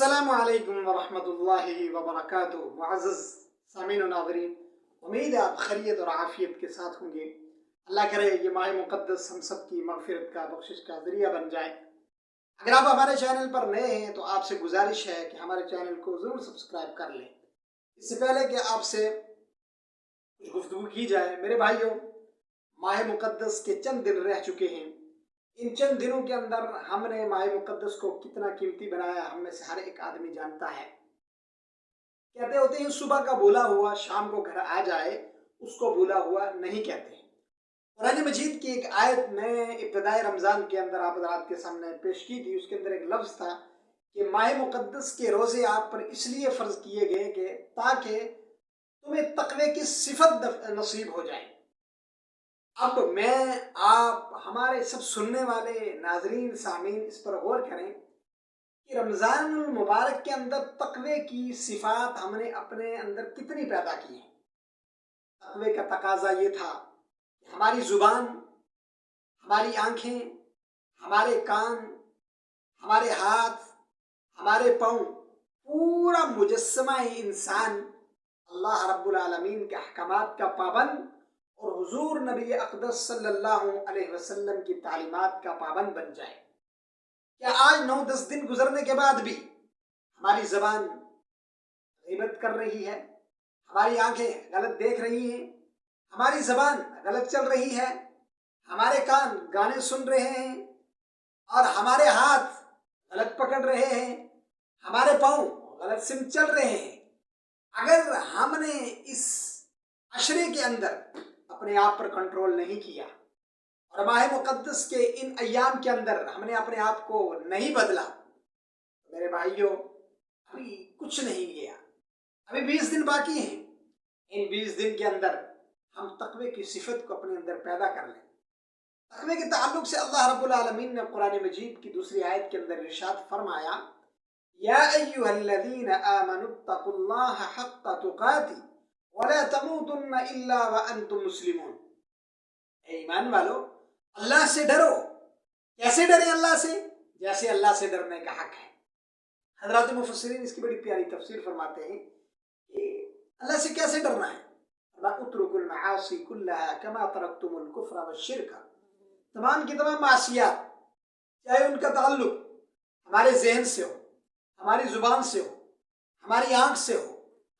अस्सलामु अलैकुम वरहमतुल्लाहि वबरकातुहू। मुअज़्ज़ज़ सामीन व नाज़रीन, उम्मीद है आप खैरियत और आफ़ियत के साथ होंगे। अल्लाह करे ये माह मुक़द्दस हम सब की मग़फ़िरत का, बख्शिश का ज़रिया बन जाए। अगर आप हमारे चैनल पर नए हैं तो आपसे गुजारिश है कि हमारे चैनल को ज़रूर सब्सक्राइब कर लें। इससे पहले कि आपसे कुछ गुफ्तगू की जाए, मेरे भाइयों, माह मुक़द्दस के चंद दिन रह चुके हैं। इन चंद दिनों के अंदर हमने माह मुक़द्दस को कितना कीमती बनाया, हम में से हर एक आदमी जानता है। कहते होते हैं सुबह का भूला हुआ शाम को घर आ जाए, उसको भूला हुआ नहीं कहते। कुरान मजीद की एक आयत में इब्तिदाए रमज़ान के अंदर आप हज़रात के सामने पेश की थी। उसके अंदर एक लफ्ज़ था कि माह मुक़द्दस के रोज़े आप पर इसलिए फ़र्ज़ किए गए कि ताकि तुम्हें तक़वे की सिफत नसीब हो जाए। अब मैं, आप, हमारे सब सुनने वाले नाजरीन सामीन इस पर गौर करें कि रमज़ानुल मुबारक के अंदर तक़वे की सिफात हमने अपने अंदर कितनी पैदा की है। तक़वे का तकाजा ये था कि हमारी ज़ुबान, हमारी आँखें, हमारे कान, हमारे हाथ, हमारे पाँव, पूरा मुजस्समा इंसान अल्लाह रब्बुल आलमीन के अहकामात का पाबंद और हुजूर नबी अक़दस सल्लल्लाहु अलैहि वसल्लम की तालीमात का पाबंद बन जाए। क्या आज 9-10 दिन गुजरने के बाद भी हमारी ज़बान ग़ीबत कर रही है, हमारी आंखें गलत देख रही हैं, हमारी ज़बान गलत चल रही है, हमारे कान गाने सुन रहे हैं और हमारे हाथ गलत पकड़ रहे हैं, हमारे पाँव गलत सिम चल रहे हैं? अगर हमने इस अशरे के अंदर अपने आप पर कंट्रोल नहीं किया और माह मुक़द्दस के इन अय्याम के अंदर हमने अपने आप को नहीं बदला, मेरे भाइयों, अभी कुछ नहीं गया। अभी 20 दिन बाकी हैं। इन 20 दिन के अंदर हम तक़वे की सिफत को अपने अंदर पैदा कर लें। तक़वे के ताल्लुक से अल्लाह रब्बुल आलमीन ने कुरान मजीद की दूसरी आयत के अंदर इरशाद फरमाया, या अय्युहल्लज़ीना आमनुत्तक़ुल्लाह हक़्क़ तुक़ातिह वला तमूतुन्ना इल्ला व अंतुम मुस्लिमून। ईमान वालो, अल्लाह से डरो। कैसे डरें अल्लाह से? जैसे अल्लाह से डरने का हक है। हज़रात मुफस्सिरीन इसकी बड़ी प्यारी तफसीर फरमाते हैं कि अल्लाह से कैसे डरना है। उतरुकुल मआसी कुल्लहा कमा तरक्तुमुल कुफ्र वश्शिर्क। तमाम की तमाम मासियात, चाहे उनका ताल्लुक हमारे जहन से हो, हमारी ज़ुबान से हो, हमारी आँख से हो,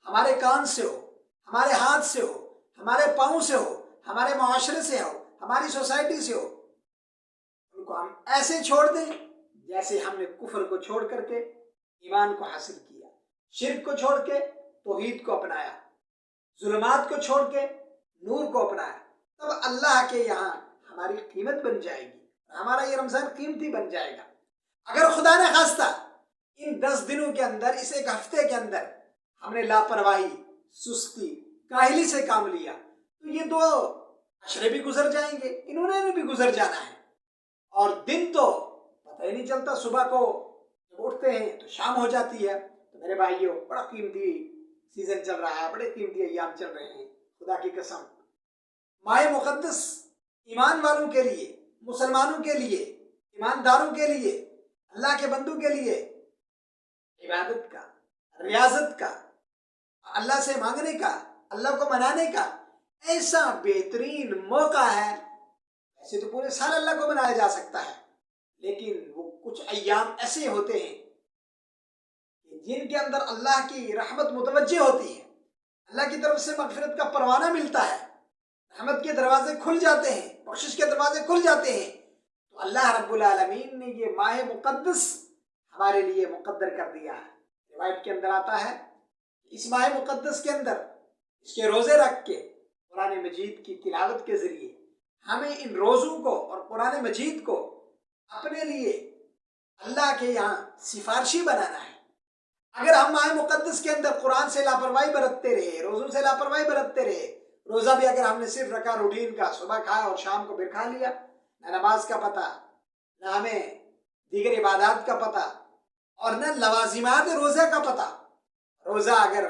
हमारे कान से हो, हमारे हाथ से हो, हमारे पाँव से हो, हमारे माशरे से हो, हमारी सोसाइटी से हो, उनको हम ऐसे छोड़ दें जैसे हमने कुफ्र को छोड़ करके ईमान को हासिल किया, शिर्क को छोड़ के तौहीद को अपनाया, जुल्मात को छोड़ के नूर को अपनाया। तब अल्लाह के यहाँ हमारी कीमत बन जाएगी, हमारा ये रमज़ान कीमती बन जाएगा। अगर खुदा ने खास्ता इन 10 दिनों के अंदर, इस एक हफ्ते के अंदर हमने लापरवाही, सुस्ती, काहली से काम लिया तो ये 2 अशरे भी गुजर जाएंगे, इन्होंने भी गुजर जाना है। और दिन तो पता ही नहीं चलता, सुबह को जब उठते हैं तो शाम हो जाती है। तो मेरे भाइयों, बड़ा कीमती सीजन चल रहा है, बड़े कीमती अय्याम चल रहे हैं। खुदा की कसम, माह मुक़द्दस ईमान वालों के लिए, मुसलमानों के लिए, ईमानदारों के लिए, अल्लाह के बंदों के लिए इबादत का, रियाजत का, अल्लाह से मांगने का, अल्लाह को मनाने का ऐसा बेहतरीन मौका है। ऐसे तो पूरे साल अल्लाह को मनाया जा सकता है, लेकिन वो कुछ अय्याम ऐसे होते हैं जिनके अंदर अल्लाह की रहमत मुतवज्जे होती है, अल्लाह की तरफ से मग़फ़िरत का परवाना मिलता है, रहमत के दरवाजे खुल जाते हैं, बख्शिश के दरवाजे खुल जाते हैं। तो अल्लाह रब्बुल आलमीन ने ये माह मुक़द्दस हमारे लिए मुक़द्दर कर दिया है। रिवायत के अंदर आता है इस माह मुक़द्दस के अंदर इसके रोज़े रख के कुरान मजीद की तिलावत के ज़रिए हमें इन रोज़ों को और कुरान मजीद को अपने लिए अल्लाह के यहाँ सिफारशी बनाना है। अगर हम माह मुक़द्दस के अंदर कुरान से लापरवाही बरतते रहे, रोज़ों से लापरवाही बरतते रहे, रोज़ा भी अगर हमने सिर्फ रखा रूटीन का, सुबह खाया और शाम को फिर खा लिया, न नमाज का पता, न हमें दीगर इबादात का पता और न लवाजिमात रोज़ा का पता। रोज़ा अगर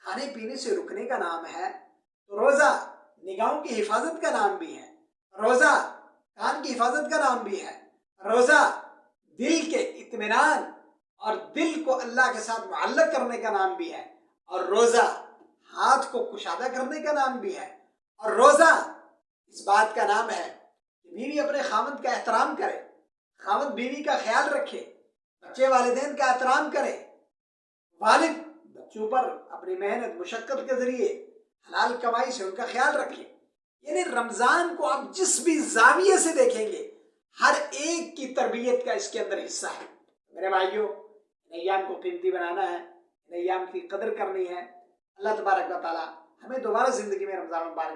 खाने पीने से रुकने का नाम है तो रोज़ा निगाहों की हिफाजत का नाम भी है, रोज़ा कान की हिफाजत का नाम भी है, रोज़ा दिल के इत्मीनान اور دل کو اللہ کے ساتھ معلق کرنے کا نام بھی ہے، اور روزہ ہاتھ کو کشادہ کرنے کا نام بھی ہے، اور روزہ اس بات کا نام ہے کہ بیوی اپنے خاوند کا احترام کرے، خاوند بیوی کا خیال رکھے، بچے والدین کا احترام کرے، والد بچوں پر اپنی محنت مشقت کے ذریعے حلال کمائی سے ان کا خیال رکھے۔ یعنی رمضان کو آپ جس بھی زاویے سے دیکھیں گے، ہر ایک کی تربیت کا اس کے اندر حصہ ہے۔ میرے بھائیوں، ان ایام کو قیمتی بنانا ہے، ان ایام کی قدر کرنی ہے۔ اللہ تبارک و تعالی ہمیں دوبارہ زندگی میں رمضان مبارک